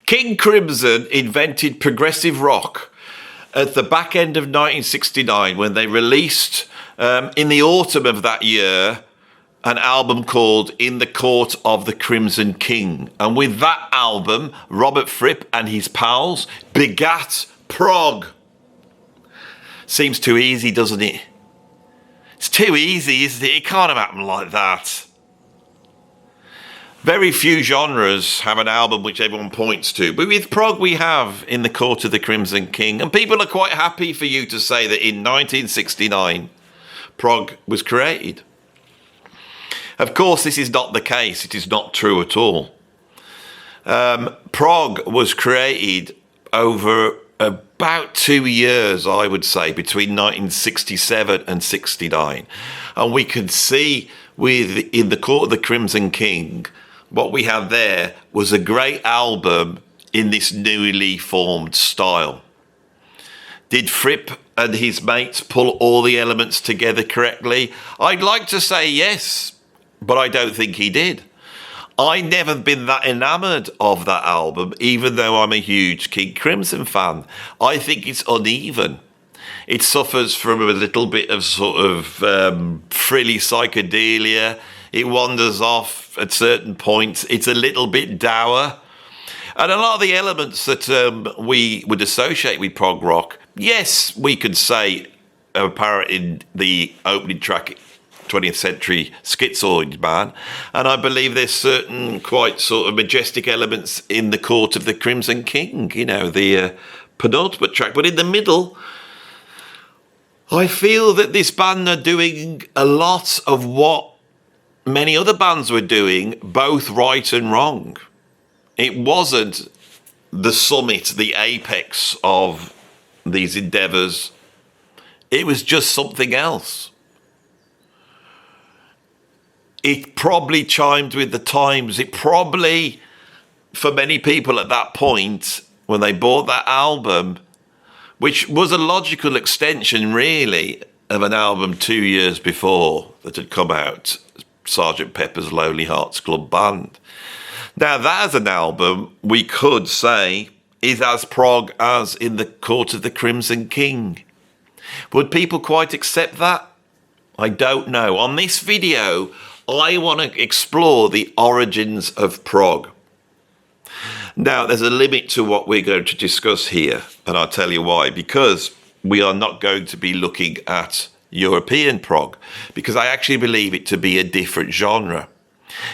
King Crimson invented progressive rock at the back end of 1969 when they released, in the autumn of that year, an album called In the Court of the Crimson King. And with that album, Robert Fripp and his pals begat prog. Seems too easy, doesn't it? It's too easy, isn't it? It can't have happened like that. Very few genres have an album which everyone points to. But with prog, we have In the Court of the Crimson King. And people are quite happy for you to say that in 1969, prog was created. Of course, this is not the case. It is not true at all. Prog was created over about 2 years, I would say, between 1967 and 69. And we could see with In the Court of the Crimson King, what we had there was a great album in this newly formed style. Did Fripp and his mates pull all the elements together correctly? I'd like to say yes, but I don't think he did. I never been that enamoured of that album, even though I'm a huge King Crimson fan. I think it's uneven. It suffers from a little bit of sort of frilly psychedelia. It wanders off at certain points. It's a little bit dour. And a lot of the elements that we would associate with prog rock, yes, we could say apparent in the opening track, 20th Century Schizoid Man. And I believe there's certain quite sort of majestic elements in The Court of the Crimson King, you know, the penultimate track. But in the middle, I feel that this band are doing a lot of what many other bands were doing, both right and wrong. It wasn't the summit, the apex of these endeavours. It was just something else. It probably chimed with the times. It probably, for many people at that point, when they bought that album, which was a logical extension, really, of an album 2 years before that had come out, Sgt. Pepper's Lonely Hearts Club Band. Now, that as an album, we could say, is as prog as In the Court of the Crimson King. Would people quite accept that? I don't know. On this video, I want to explore the origins of prog. Now, there's a limit to what we're going to discuss here, and I'll tell you why. Because we are not going to be looking at European prog, because I actually believe it to be a different genre.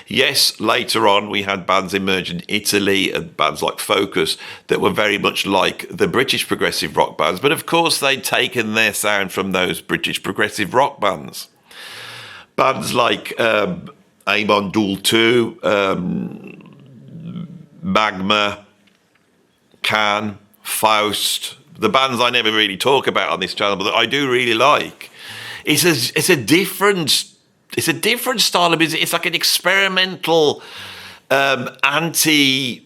Yes, later on we had bands emerge in Italy and bands like Focus that were very much like the British progressive rock bands, but of course they'd taken their sound from those British progressive rock bands. Bands like Amon Düül 2, Magma, Can, Faust, the bands I never really talk about on this channel, but that I do really like. It's a different style of music. It's like an experimental, anti-rock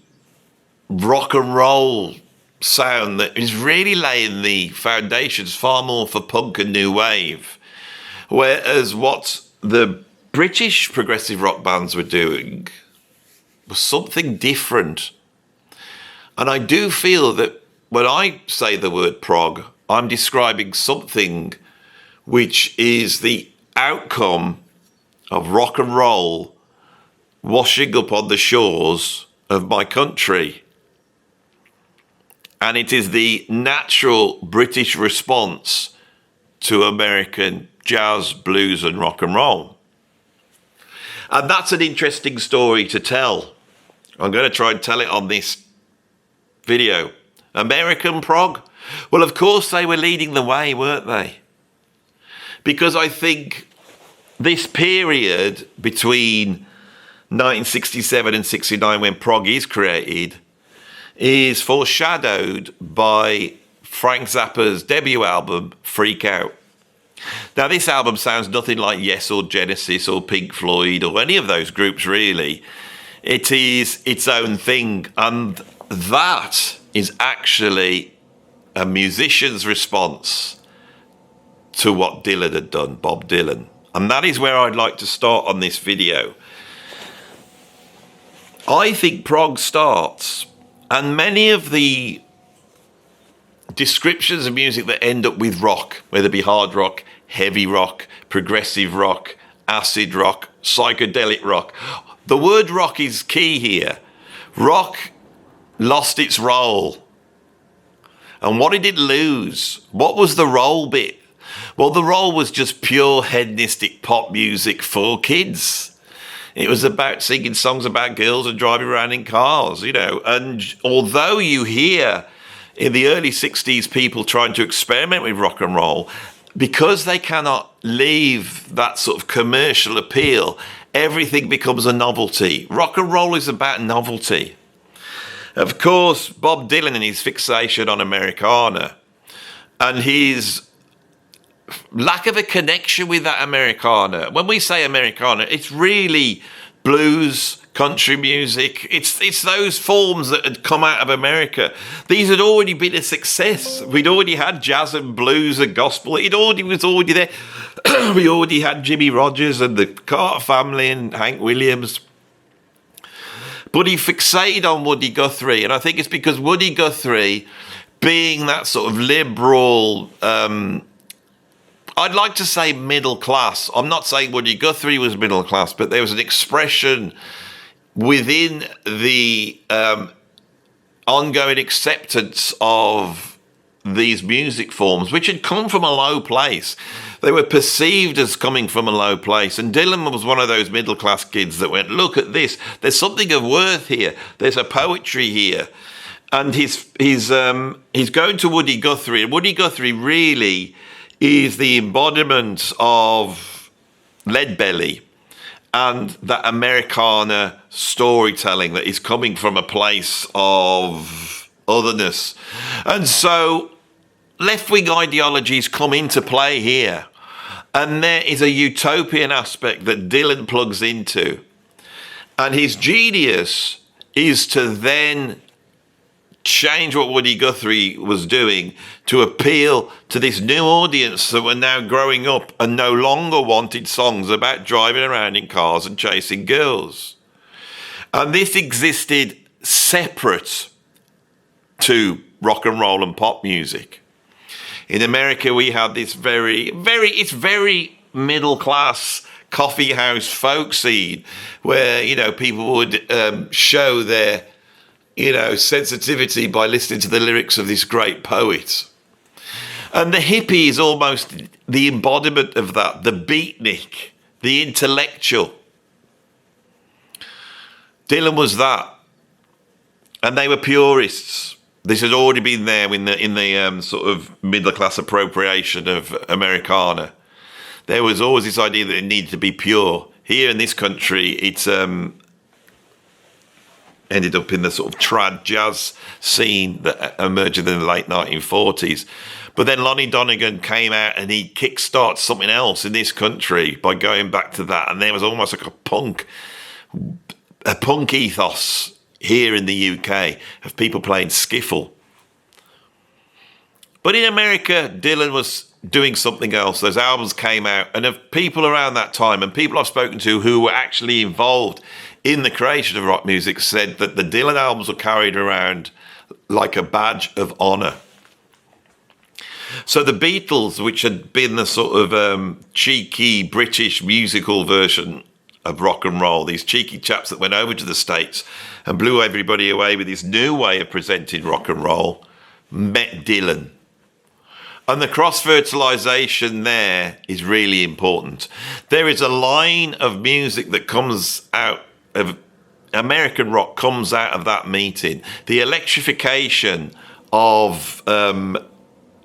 and roll sound that is really laying the foundations far more for punk and new wave. Whereas what the British progressive rock bands were doing was something different. And I do feel that when I say the word prog, I'm describing something which is the outcome of rock and roll washing up on the shores of my country. And it is the natural British response to American jazz, blues, and rock and roll. And that's an interesting story to tell. I'm going to try and tell it on this video. American prog? Well, of course they were leading the way, weren't they? Because I think this period between 1967 and 69, when prog is created, is foreshadowed by Frank Zappa's debut album, Freak Out. Now, this album sounds nothing like Yes or Genesis or Pink Floyd or any of those groups, really. It is its own thing, and that is actually a musician's response to what Dylan had done, Bob Dylan. And that is where I'd like to start on this video. I think prog starts And many of the descriptions of music that end up with rock, whether it be hard rock, heavy rock, progressive rock, acid rock, psychedelic rock, the word rock is key here. Rock lost its role. And what did it lose? What was the role bit? Well, the role was just pure hedonistic pop music for kids. It was about singing songs about girls and driving around in cars, you know. And although you hear in the early 60s people trying to experiment with rock and roll, because they cannot leave that sort of commercial appeal, everything becomes a novelty. Rock and roll is about novelty. Of course, Bob Dylan and his fixation on Americana and his lack of a connection with that Americana. When we say Americana, it's really blues, country music. It's those forms that had come out of America. These had already been a success. We'd already had jazz and blues and gospel. It was already there. We already had Jimmy Rogers and the Carter family and Hank Williams. But he fixated on Woody Guthrie, and I think it's because Woody Guthrie, being that sort of liberal, I'd like to say middle class. I'm not saying Woody Guthrie was middle class, but there was an expression within the ongoing acceptance of these music forms, which had come from a low place. They were perceived as coming from a low place. And Dylan was one of those middle class kids that went, look at this. There's something of worth here. There's a poetry here. And he's going to Woody Guthrie. And Woody Guthrie really is the embodiment of Leadbelly and that Americana storytelling that is coming from a place of otherness. And so left-wing ideologies come into play here. And there is a utopian aspect that Dylan plugs into. And his genius is to then change what Woody Guthrie was doing to appeal to this new audience that were now growing up and no longer wanted songs about driving around in cars and chasing girls. And this existed separate to rock and roll and pop music. In America, we had this very middle class coffee house folk scene where, you know, people would show their, you know, sensitivity by listening to the lyrics of this great poet. And the hippie is almost the embodiment of that, the beatnik, the intellectual. Dylan was that. And they were purists. This had already been there in the sort of middle-class appropriation of Americana. There was always this idea that it needed to be pure. Here in this country, it's ended up in the sort of trad jazz scene that emerged in the late 1940s. But then Lonnie Donegan came out and he kickstarted something else in this country by going back to that. And there was almost like a punk ethos here in the UK of people playing skiffle. But in America, Dylan was doing something else. Those albums came out, and of people around that time and people I've spoken to who were actually involved in the creation of rock music said that the Dylan albums were carried around like a badge of honor. So the Beatles, which had been the sort of cheeky British musical version of rock and roll, these cheeky chaps that went over to the States and blew everybody away with this new way of presenting rock and roll, met Dylan. And the cross-fertilization there is really important. There is a line of music that comes out of American rock, comes out of that meeting. The electrification of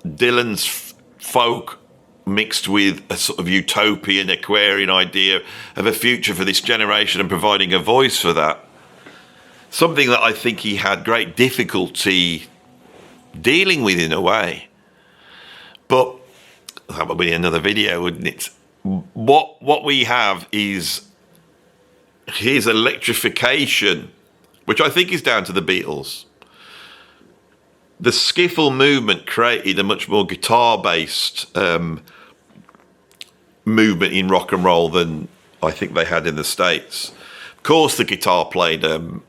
Dylan's folk mixed with a sort of utopian, Aquarian idea of a future for this generation and providing a voice for that. Something that I think he had great difficulty dealing with in a way. But that would be another video, wouldn't it? What we have is his electrification, which I think is down to the Beatles. The skiffle movement created a much more guitar-based movement in rock and roll than I think they had in the States. Of course, the guitar played a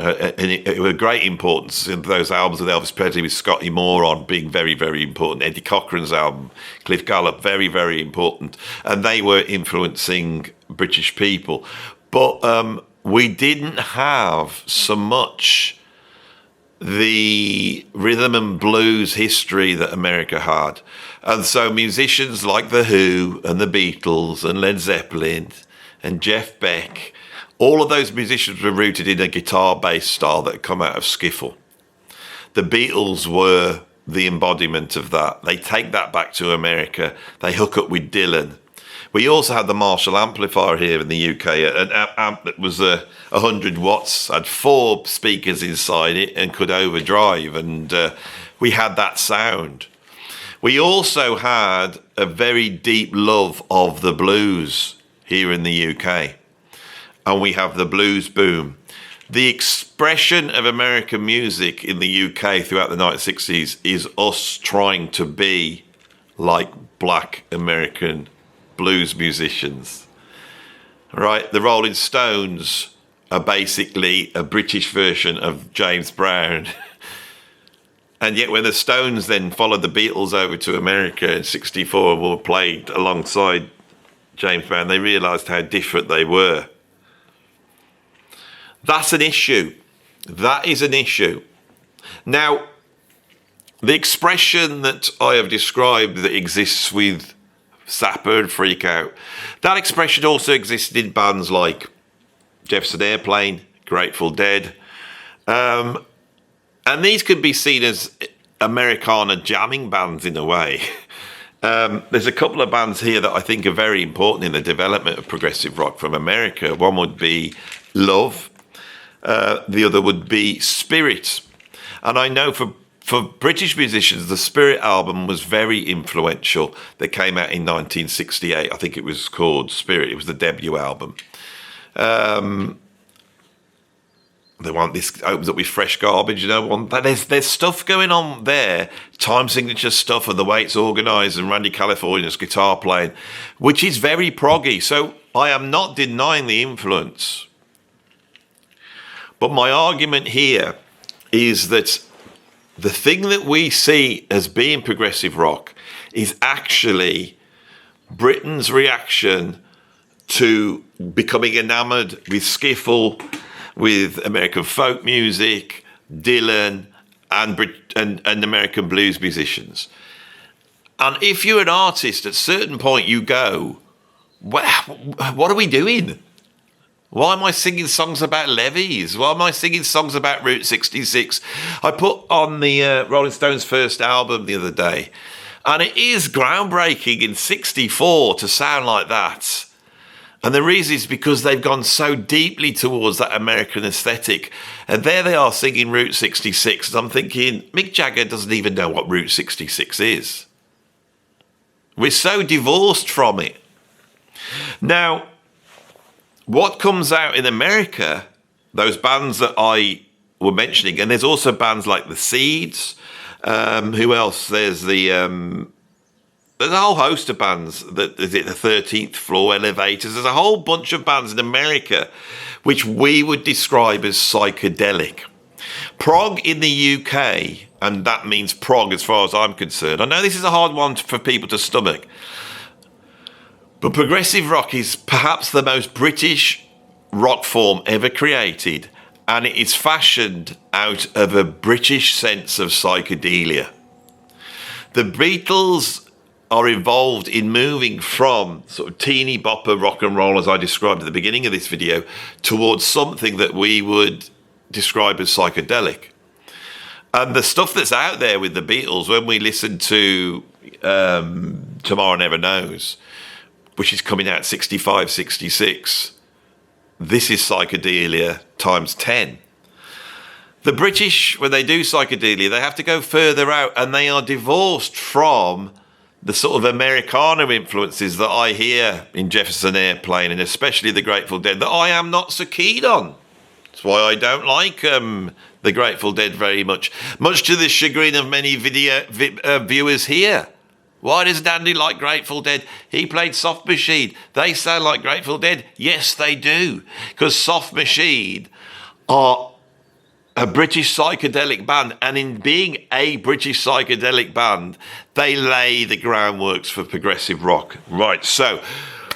and it were great importance in those albums with Elvis Presley, with Scotty Moore on, being very, very important. Eddie Cochran's album, Cliff Gallup, very, very important. And they were influencing British people. But we didn't have so much the rhythm and blues history that America had. And so musicians like The Who and the Beatles and Led Zeppelin and Jeff Beck, all of those musicians were rooted in a guitar-based style that had come out of skiffle. The Beatles were the embodiment of that. They take that back to America. They hook up with Dylan. We also had the Marshall amplifier here in the UK, an amp that was 100 watts, had 4 speakers inside it and could overdrive, and we had that sound. We also had a very deep love of the blues here in the UK, and we have the blues boom. The expression of American music in the UK throughout the 1960s is us trying to be like black American blues musicians, right? The Rolling Stones are basically a British version of James Brown. And yet when the Stones then followed the Beatles over to America in 1964 and were played alongside James Brown, they realised how different they were. That's an issue. That is an issue. Now, the expression that I have described that exists with Zappa and Freak Out, that expression also existed in bands like Jefferson Airplane, Grateful Dead, and these could be seen as Americana jamming bands in a way. There's a couple of bands here that I think are very important in the development of progressive rock from America. One would be Love, the other would be Spirit. And I know for British musicians, the Spirit album was very influential. That came out in 1968. I think it was called Spirit. It was the debut album. This opens up with Fresh Garbage, you know. There's stuff going on there, time signature stuff, and the way it's organised, and Randy California's guitar playing, which is very proggy. So I am not denying the influence. But my argument here is that the thing that we see as being progressive rock is actually Britain's reaction to becoming enamoured with skiffle, with American folk music, Dylan, and American blues musicians. And if you're an artist, at a certain point you go, what are we doing? Why am I singing songs about levees? Why am I singing songs about Route 66? I put on the Rolling Stones' first album the other day, and it is groundbreaking in 64 to sound like that. And the reason is because they've gone so deeply towards that American aesthetic. And there they are singing Route 66. And I'm thinking, Mick Jagger doesn't even know what Route 66 is. We're so divorced from it. Now, what comes out in America, those bands that I were mentioning, and there's also bands like The Seeds. Who else? There's a whole host of bands. Is it the 13th Floor Elevators? There's a whole bunch of bands in America which we would describe as psychedelic. Prog in the UK, and that means prog as far as I'm concerned. I know this is a hard one for people to stomach, but progressive rock is perhaps the most British rock form ever created, and it is fashioned out of a British sense of psychedelia. The Beatles are involved in moving from sort of teeny bopper rock and roll, as I described at the beginning of this video, towards something that we would describe as psychedelic. And the stuff that's out there with the Beatles, when we listen to Tomorrow Never Knows, which is coming out 65, 66, this is psychedelia times 10. The British, when they do psychedelia, they have to go further out, and they are divorced from the sort of Americana influences that I hear in Jefferson Airplane, and especially the Grateful Dead, that I am not so keen on. That's why I don't like the Grateful Dead very much to the chagrin of many viewers here. Why does Andy like Grateful Dead? He played Soft Machine. They sound like Grateful Dead. Yes, they do. Because Soft Machine are a British psychedelic band, and in being a British psychedelic band, they lay the groundworks for progressive rock. Right, so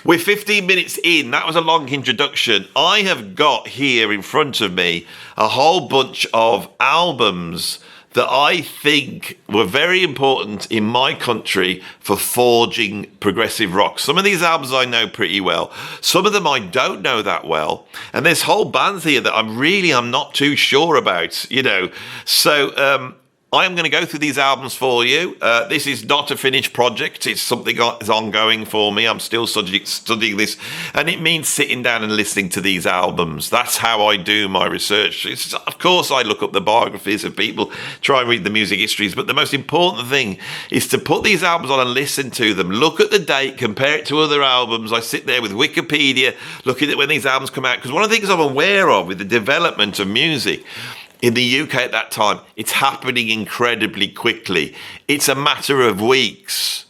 we're 15 minutes in. That was a long introduction. I have got here in front of me a whole bunch of albums that I think were very important in my country for forging progressive rock. Some of these albums I know pretty well. Some of them I don't know that well. And there's whole bands here that I'm not too sure about, you know. So I'm going to go through these albums for you. This is not a finished project. It's something that's ongoing for me. I'm still studying this. And it means sitting down and listening to these albums. That's how I do my research. Of course, I look up the biographies of people, try and read the music histories. But the most important thing is to put these albums on and listen to them. Look at the date, compare it to other albums. I sit there with Wikipedia looking at when these albums come out. Because one of the things I'm aware of with the development of music in the UK at that time, it's happening incredibly quickly. It's a matter of weeks.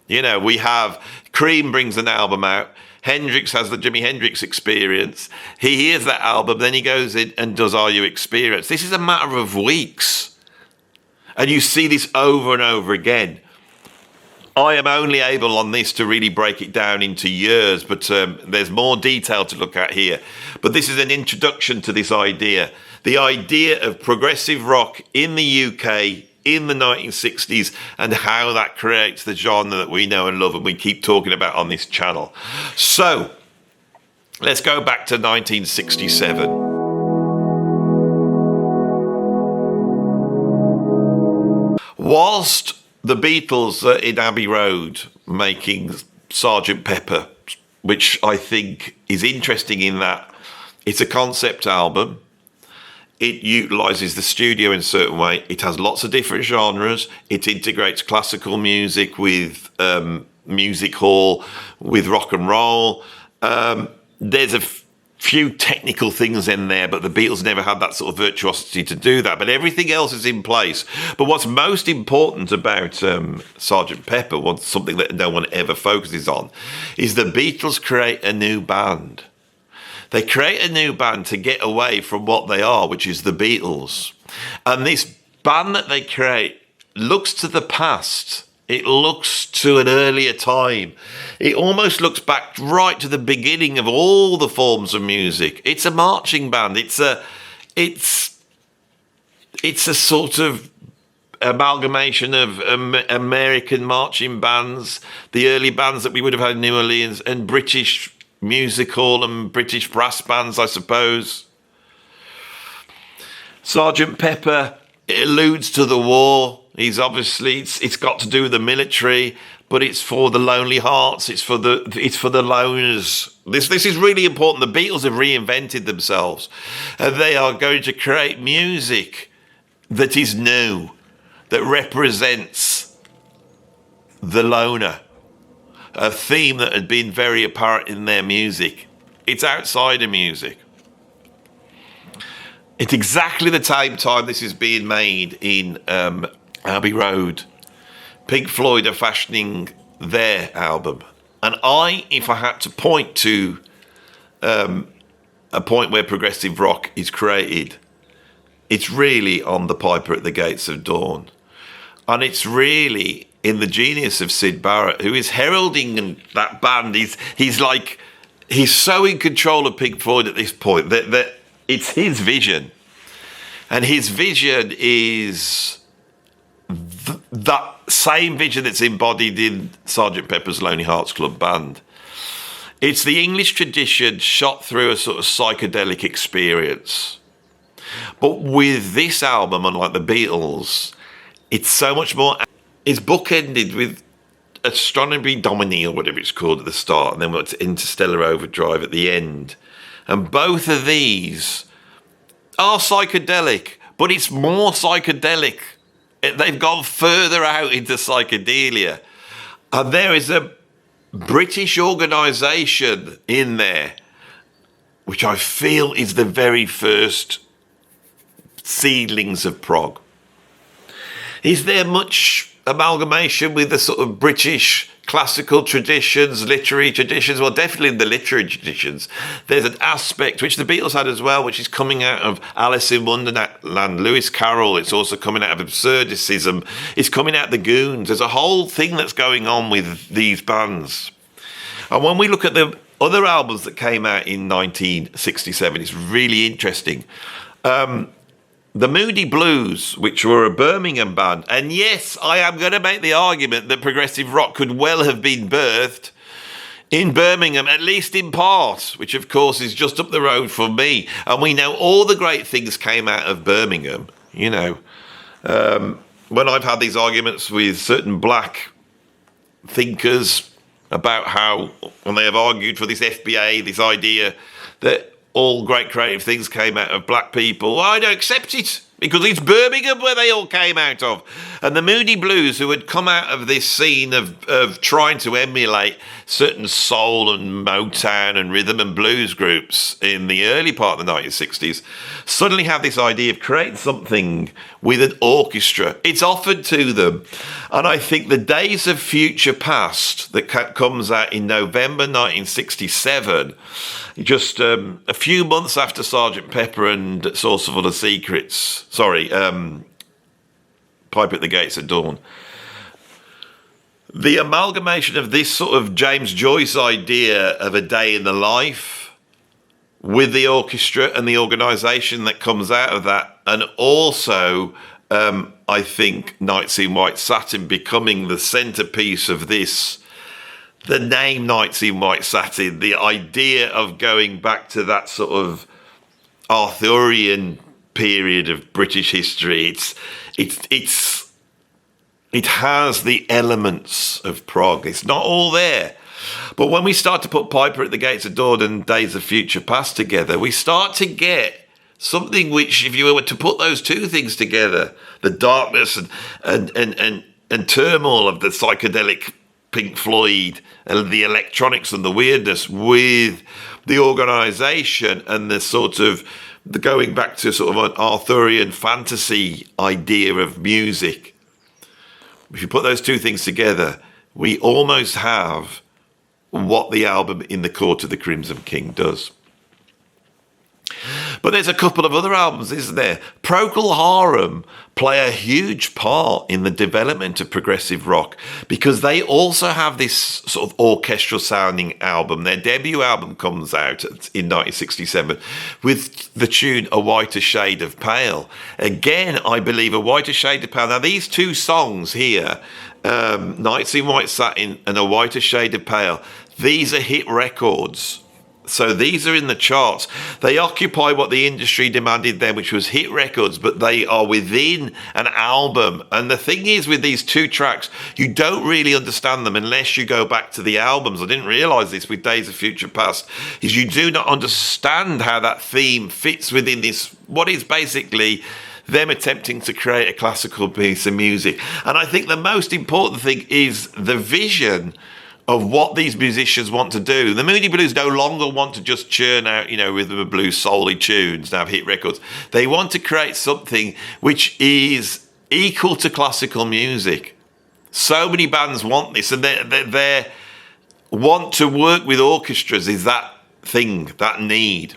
You know, we have Cream brings an album out. Hendrix has the Jimi Hendrix Experience. He hears that album, then he goes in and does Are You Experience. This is a matter of weeks. And you see this over and over again. I am only able on this to really break it down into years, but there's more detail to look at here. But this is an introduction to this idea. The idea of progressive rock in the UK in the 1960s and how that creates the genre that we know and love and we keep talking about on this channel. So, let's go back to 1967. Whilst the Beatles are in Abbey Road making Sgt. Pepper, which I think is interesting in that it's a concept album. It utilises the studio in a certain way. It has lots of different genres. It integrates classical music with music hall, with rock and roll. There's a few technical things in there, but the Beatles never had that sort of virtuosity to do that. But everything else is in place. But what's most important about Sgt. Pepper, something that no one ever focuses on, is the Beatles create a new band. They create a new band to get away from what they are, which is the Beatles. And this band that they create looks to the past. It looks to an earlier time. It almost looks back right to the beginning of all the forms of music. It's a marching band. It's a sort of amalgamation of American marching bands, the early bands that we would have had in New Orleans, and British musical and British brass bands, I suppose. Sgt. Pepper, it alludes to the war. He's obviously, it's got to do with the military, but it's for the lonely hearts. It's for the loners. This is really important. The Beatles have reinvented themselves, and they are going to create music that is new, that represents the loner, a theme that had been very apparent in their music. It's outside of music. It's exactly the same time this is being made in Abbey Road. Pink Floyd are fashioning their album. And if I had to point to a point where progressive rock is created, it's really on The Piper at the Gates of Dawn. And it's really in the genius of Syd Barrett, who is heralding that band. He's so in control of Pink Floyd at this point that it's his vision. And his vision is that same vision that's embodied in Sgt. Pepper's Lonely Hearts Club Band. It's the English tradition shot through a sort of psychedelic experience. But with this album, unlike the Beatles, it's so much more. It's bookended with Astronomy Domine, or whatever it's called at the start, and then we've got Interstellar Overdrive at the end. And both of these are psychedelic, but it's more psychedelic. They've gone further out into psychedelia. And there is a British organisation in there, which I feel is the very first seedlings of prog. Is there much amalgamation with the sort of British classical traditions, literary traditions, well, definitely in the literary traditions, there's an aspect which the Beatles had as well, which is coming out of Alice in Wonderland, Lewis Carroll. It's also coming out of absurdicism. It's coming out of the Goons. There's a whole thing that's going on with these bands. And when we look at the other albums that came out in 1967, it's really interesting. The Moody Blues, which were a Birmingham band, and yes, I am going to make the argument that progressive rock could well have been birthed in Birmingham, at least in part, which of course is just up the road from me. And we know all the great things came out of Birmingham, you know. When I've had these arguments with certain black thinkers about how, when they have argued for this FBA, this idea that all great creative things came out of black people, well, I don't accept it, because it's Birmingham where they all came out of. And the Moody Blues, who had come out of this scene of trying to emulate certain soul and Motown and rhythm and blues groups in the early part of the 1960s, suddenly have this idea of creating something with an orchestra. It's offered to them. And I think the Days of Future Past that comes out in November 1967, just a few months after Sgt. Pepper and Saucerful of Secrets, Pipe at the Gates of Dawn. The amalgamation of this sort of James Joyce idea of a day in the life with the orchestra and the organisation that comes out of that, and also I think Nights in White Satin becoming the centrepiece of this. The name Nights in White Satin, the idea of going back to that sort of Arthurian period of British history, it has the elements of prog. It's not all there. But when we start to put Piper at the Gates of Dawn and Days of Future Past together, we start to get something which, if you were to put those two things together, the darkness and turmoil of the psychedelic Pink Floyd and the electronics and the weirdness with the organisation and the sort of the going back to sort of an Arthurian fantasy idea of music. If you put those two things together, we almost have what the album In the Court of the Crimson King does. But there's a couple of other albums, isn't there? Procol Harum play a huge part in the development of progressive rock because they also have this sort of orchestral sounding album. Their debut album comes out in 1967 with the tune A Whiter Shade of Pale. Again, I believe A Whiter Shade of Pale. Now, these two songs here, Nights in White Satin and A Whiter Shade of Pale, these are hit records. So these are in the charts. They occupy what the industry demanded then, which was hit records, but they are within an album. And the thing is, with these two tracks, you don't really understand them unless you go back to the albums. I didn't realise this with Days of Future Past, is you do not understand how that theme fits within this, what is basically them attempting to create a classical piece of music. And I think the most important thing is the vision of what these musicians want to do. The Moody Blues no longer want to just churn out, rhythm and blues, soul-y tunes, now have hit records. They want to create something which is equal to classical music. So many bands want this, and they want to work with orchestras is that thing, that need.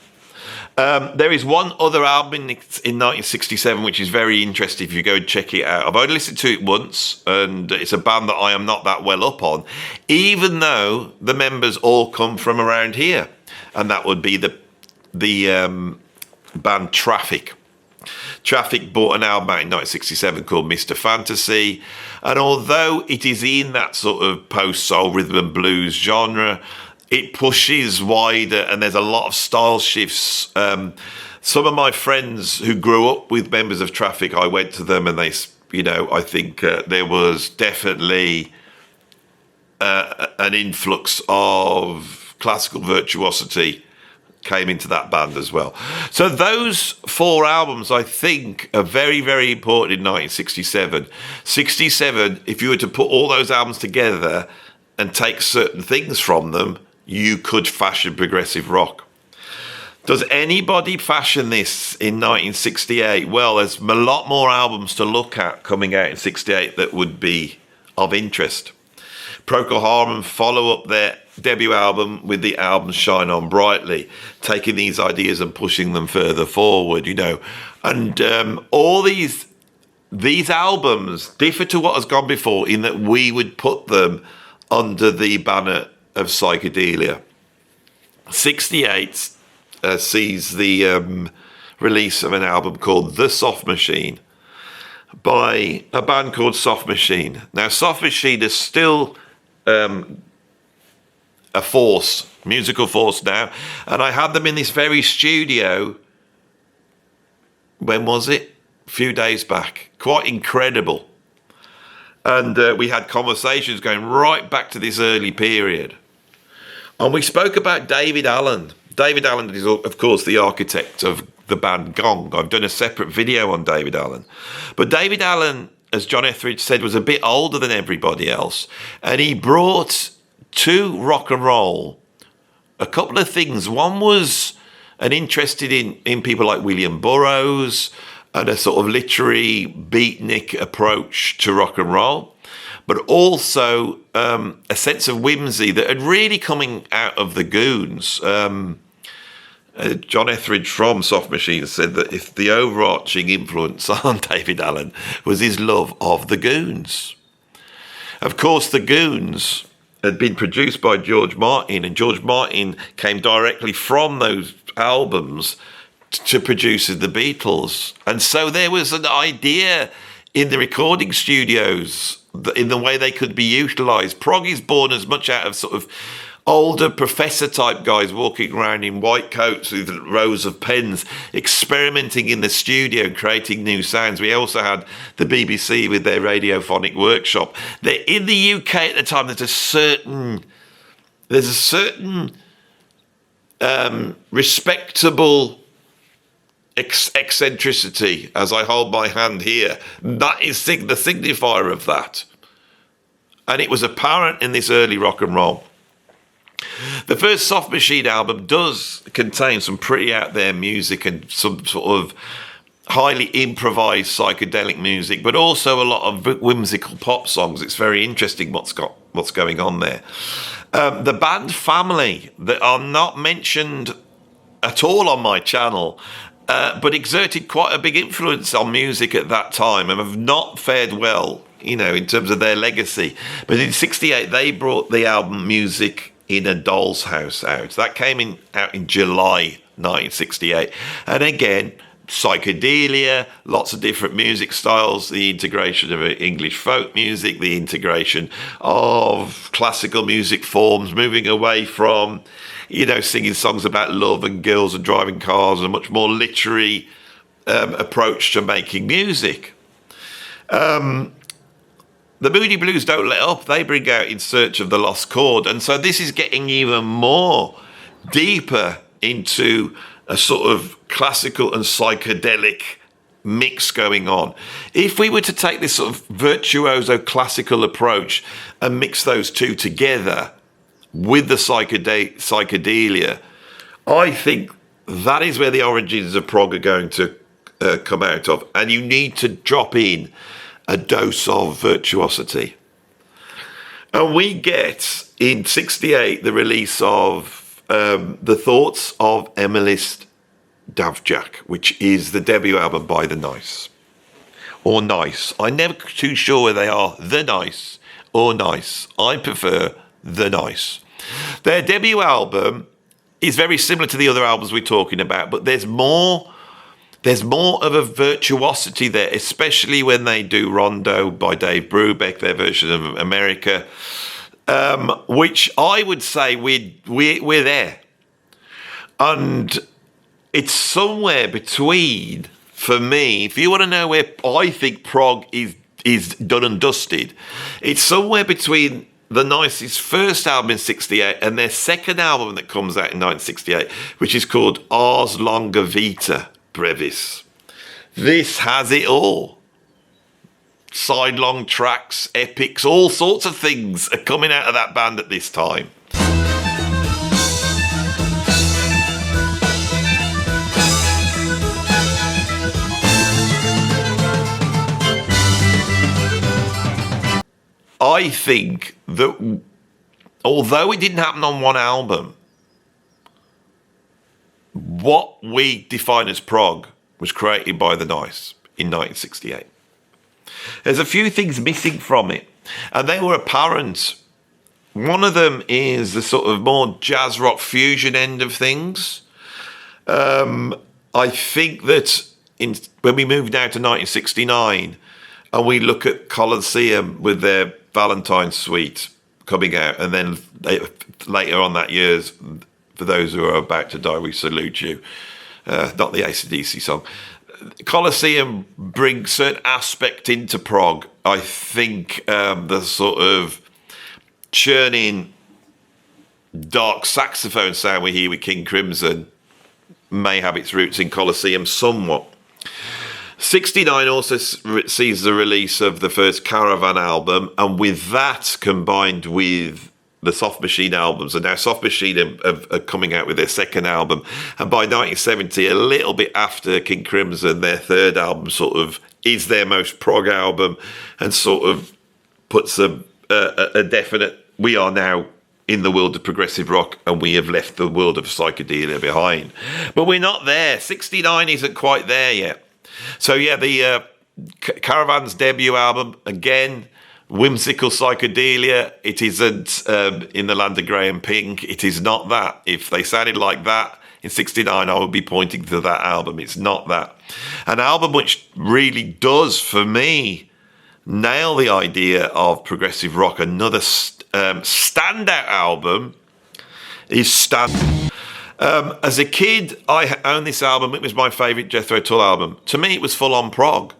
There is one other album in 1967 which is very interesting if you go and check it out. I've only listened to it once, and it's a band that I am not that well up on, even though the members all come from around here, and that would be the band Traffic. Traffic bought an album out in 1967 called Mr. Fantasy, and although it is in that sort of post-soul rhythm and blues genre, it pushes wider, and there's a lot of style shifts. Some of my friends who grew up with members of Traffic, I went to them, and they, I think there was definitely an influx of classical virtuosity came into that band as well. So those four albums, I think, are very, very important in 1967. 67, if you were to put all those albums together and take certain things from them, you could fashion progressive rock. Does anybody fashion this in 1968? Well, there's a lot more albums to look at coming out in 68 that would be of interest. Procol Harum follow up their debut album with the album Shine On Brightly, taking these ideas and pushing them further forward, you know. And all these albums differ to what has gone before in that we would put them under the banner of psychedelia. 68 sees the release of an album called The Soft Machine by a band called Soft Machine. Now, Soft Machine is still a force, musical force now, and I had them in this very studio. When was it? A few days back. Quite incredible. And we had conversations going right back to this early period. And we spoke about David Allen. David Allen is, of course, the architect of the band Gong. I've done a separate video on David Allen. But David Allen, as John Etheridge said, was a bit older than everybody else. And he brought to rock and roll a couple of things. One was an interest in people like William Burroughs and a sort of literary beatnik approach to rock and roll, but also a sense of whimsy that had really coming out of the Goons. John Etheridge from Soft Machine said that if the overarching influence on David Allen was his love of the Goons. Of course, the Goons had been produced by George Martin, and George Martin came directly from those albums to produce the Beatles. And so there was an idea in the recording studios in the way they could be utilised. Prog is born as much out of sort of older professor-type guys walking around in white coats with rows of pens, experimenting in the studio and creating new sounds. We also had the BBC with their radiophonic workshop. In the UK at the time, there's a certain respectable eccentricity, as I hold my hand here. That is the signifier of that. And it was apparent in this early rock and roll. The first Soft Machine album does contain some pretty out there music and some sort of highly improvised psychedelic music, but also a lot of whimsical pop songs. It's very interesting what's going on there. The band Family, that are not mentioned at all on my channel, but exerted quite a big influence on music at that time and have not fared well, you know, in terms of their legacy. But in 68, they brought the album Music in a Doll's House out. That came out in July 1968. And again, psychedelia, lots of different music styles, the integration of English folk music, the integration of classical music forms, moving away from, you know, singing songs about love and girls and driving cars, and a much more literary approach to making music. The Moody Blues don't let up. They bring out In Search of the Lost Chord. And so this is getting even more deeper into a sort of classical and psychedelic mix going on. If we were to take this sort of virtuoso classical approach and mix those two together with the psychedelia, I think that is where the origins of prog are going to come out of. And you need to drop in a dose of virtuosity. And we get, in 68, the release of The Thoughts of Emily's Davjak, which is the debut album by The Nice. Or Nice. I'm never too sure whether they are The Nice or Nice. I prefer The Nice. Their debut album is very similar to the other albums we're talking about, but there's more of a virtuosity there, especially when they do Rondo by Dave Brubeck, their version of America, which I would say we're there. And it's somewhere between, for me, if you want to know where I think prog is done and dusted, it's somewhere between The Nice's first album in 68 and their second album that comes out in 1968, which is called Ars Longa Vita Brevis. This has it all. Sidelong tracks, epics, all sorts of things are coming out of that band at this time. I think that although it didn't happen on one album, what we define as prog was created by the Nice in 1968. There's a few things missing from it, and they were apparent. One of them is the sort of more jazz rock fusion end of things. I think that when we moved now to 1969 and we look at Colosseum with their Valentine Suite coming out, and then later on that year, For Those Who Are About to Die, We Salute You, not the AC/DC song. Colosseum brings certain aspect into prog. I think the sort of churning dark saxophone sound we hear with King Crimson may have its roots in Colosseum somewhat. 69 also sees the release of the first Caravan album, and with that combined with the Soft Machine albums, and now Soft Machine are coming out with their second album, and by 1970, a little bit after King Crimson, their third album sort of is their most prog album, and sort of puts a definite, we are now in the world of progressive rock, and we have left the world of psychedelia behind. But we're not there. 69 isn't quite there yet. So yeah, the Caravan's debut album, again, whimsical psychedelia. It isn't In the Land of Grey and Pink. It is not that. If they sounded like that in 69, I would be pointing to that album. It's not that. An album which really does, for me, nail the idea of progressive rock. Another standout album is Stand. As a kid, I owned this album. It was my favourite Jethro Tull album. To me, it was full-on prog.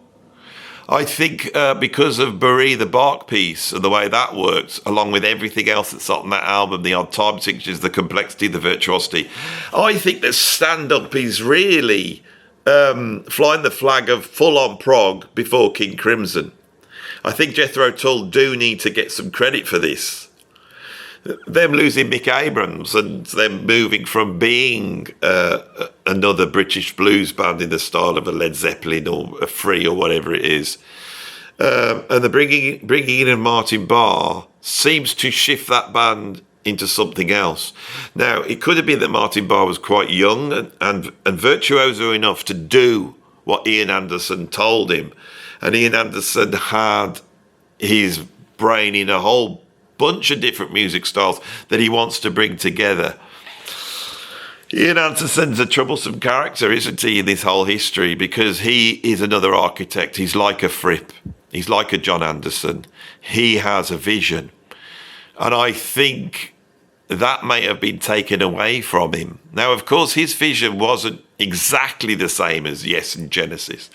I think because of Barry, the Bark piece, and the way that works, along with everything else that's on that album, the odd time signatures, the complexity, the virtuosity, I think that Stand Up is really flying the flag of full-on prog before King Crimson. I think Jethro Tull do need to get some credit for this. Them losing Mick Abrams and them moving from being another British blues band in the style of a Led Zeppelin or a Free or whatever it is, and the bringing in of Martin Barr seems to shift that band into something else. Now, it could have been that Martin Barr was quite young and virtuoso enough to do what Ian Anderson told him, and Ian Anderson had his brain in a whole bunch of different music styles that he wants to bring together. Ian Anderson's a troublesome character, isn't he, in this whole history, because he is another architect. He's like a Fripp. He's like a John Anderson. He has a vision. And I think that may have been taken away from him. Now, of course, his vision wasn't exactly the same as Yes and Genesis.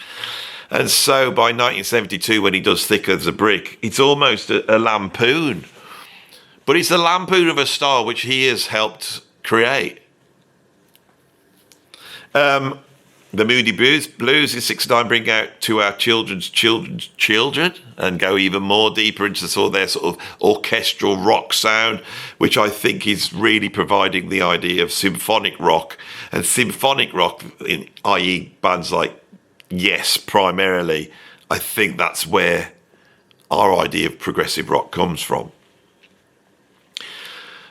And so by 1972, when he does Thick as a Brick, it's almost a lampoon. But it's a lampoon of a style which he has helped create. The Moody Blues in 69 bring out To Our Children's Children and go even more deeper into sort of their sort of orchestral rock sound, which I think is really providing the idea of symphonic rock. And symphonic rock, i.e. bands like Yes, primarily, I think that's where our idea of progressive rock comes from.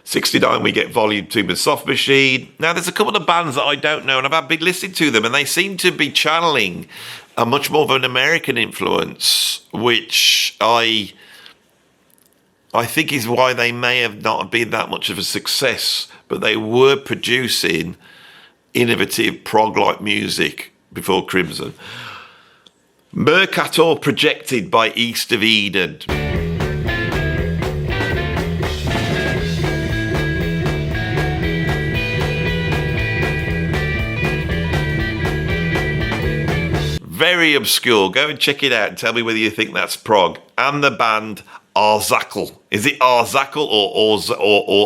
69, we get Volume 2 with Soft Machine. Now, there's a couple of bands that I don't know, and I've been listening to them, and they seem to be channeling a much more of an American influence, which I think is why they may have not been that much of a success, but they were producing innovative prog-like music before Crimson. Mercator Projected by East of Eden. Very obscure. Go and check it out and tell me whether you think that's prog. And the band Arzacle. Is it Arzacle or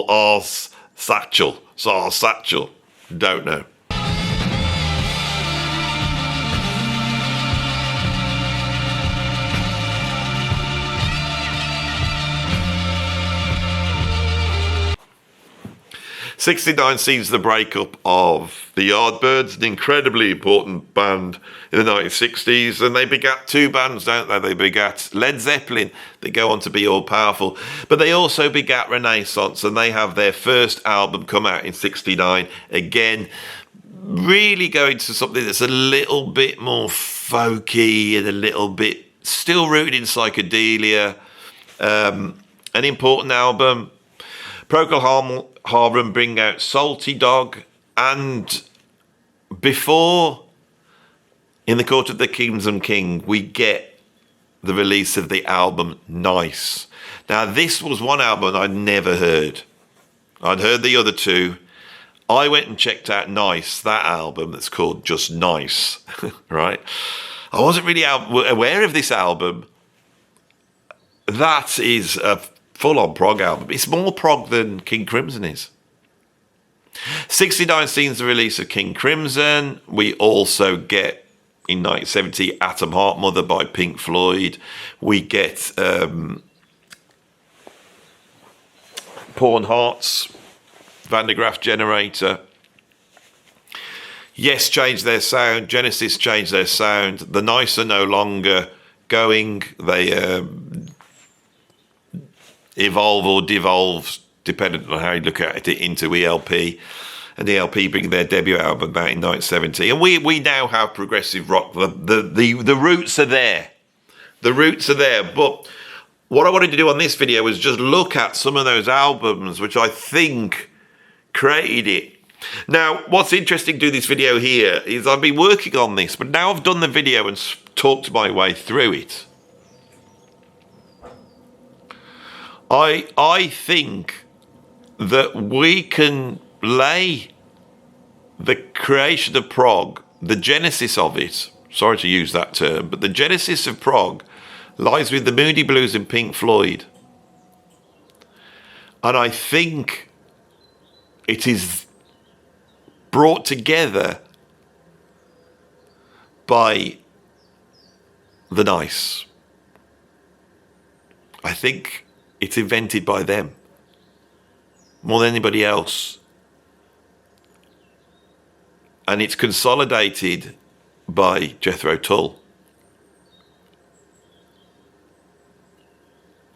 Arzachel? Arzachel. Don't know. '69 sees the breakup of the Yardbirds, an incredibly important band in the 1960s, and they begat two bands, don't they? They begat Led Zeppelin, that go on to be all powerful, but they also begat Renaissance, and they have their first album come out in '69. Again, really going to something that's a little bit more folky and a little bit still rooted in psychedelia. An important album. Procol Harum bring out Salty Dog, and before In the Court of the Crimson King, we get the release of the album Nice. Now, this was one album I'd never heard. I'd heard the other two. I went and checked out Nice, that album that's called just Nice, right? I wasn't really aware of this album. That is a full-on prog album. It's more prog than King Crimson is. '69 sees the release of King Crimson. We also get, in 1970, Atom Heart Mother by Pink Floyd. We get Porn Hearts, Van der Graaf Generator. Yes changed their sound. Genesis changed their sound. The Nice are no longer going. They evolve or devolve, depending on how you look at it, into ELP. And ELP bring their debut album out in 1970. And we now have progressive rock. The roots are there. The roots are there. But what I wanted to do on this video was just look at some of those albums which I think created it. Now, what's interesting to do this video here is I've been working on this, but now I've done the video and talked my way through it. I think that we can lay the creation of prog, the genesis of it, sorry to use that term, but the genesis of prog lies with the Moody Blues and Pink Floyd. And I think it is brought together by the Nice. I think it's invented by them more than anybody else. And it's consolidated by Jethro Tull.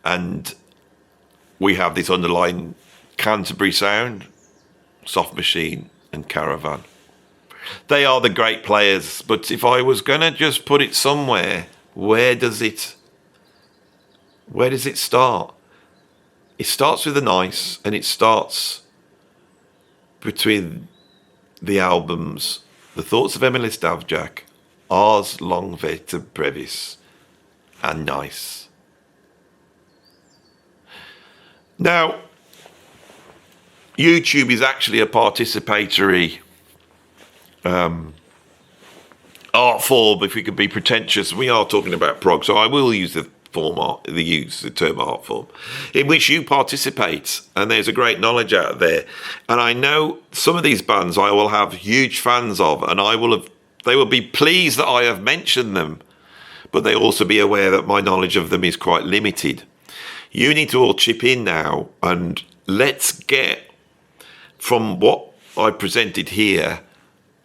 And we have this underlying Canterbury sound, Soft Machine and Caravan. They are the great players, but if I was going to just put it somewhere, where does it start? It starts with the Nice, and it starts between the albums The Thoughts of Emily Stavjak, Ars Long Vita Brevis, and Nice. Now, YouTube is actually a participatory art form, if we could be pretentious. We are talking about prog, so I will use the term art form, in which you participate, and there's a great knowledge out there. And I know some of these bands I will have huge fans of, and they will be pleased that I have mentioned them, but they also be aware that my knowledge of them is quite limited. You need to all chip in now, and let's get, from what I presented here,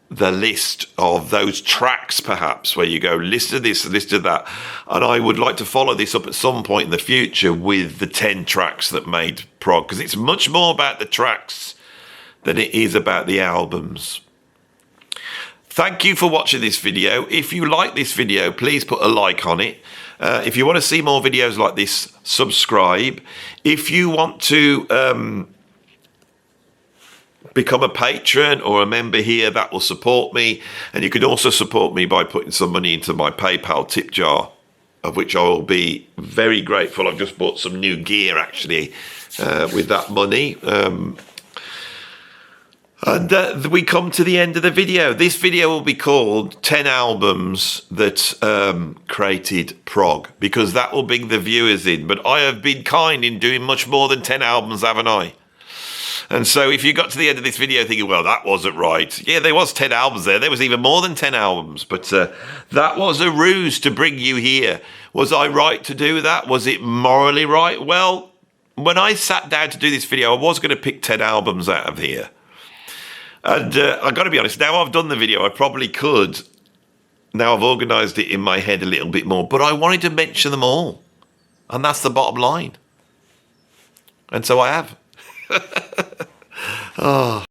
the list of those tracks, perhaps, where you go, list of this, list of that. And I would like to follow this up at some point in the future with the 10 tracks that made prog, because it's much more about the tracks than it is about the albums. Thank you for watching this video. If you like this video, please put a like on it. If you want to see more videos like this, subscribe. If you want to become a patron or a member here, that will support me. And you can also support me by putting some money into my PayPal tip jar, of which I will be very grateful. I've just bought some new gear, actually, with that money. And we come to the end of the video. This video will be called 10 albums that created prog, because that will bring the viewers in. But I have been kind in doing much more than 10 albums, haven't I? And so if you got to the end of this video thinking, well, that wasn't right. Yeah, there was 10 albums there. There was even more than 10 albums. But that was a ruse to bring you here. Was I right to do that? Was it morally right? Well, when I sat down to do this video, I was going to pick 10 albums out of here. And I got to be honest, now I've done the video, I probably could. Now I've organised it in my head a little bit more, but I wanted to mention them all. And that's the bottom line. And so I have. Oh.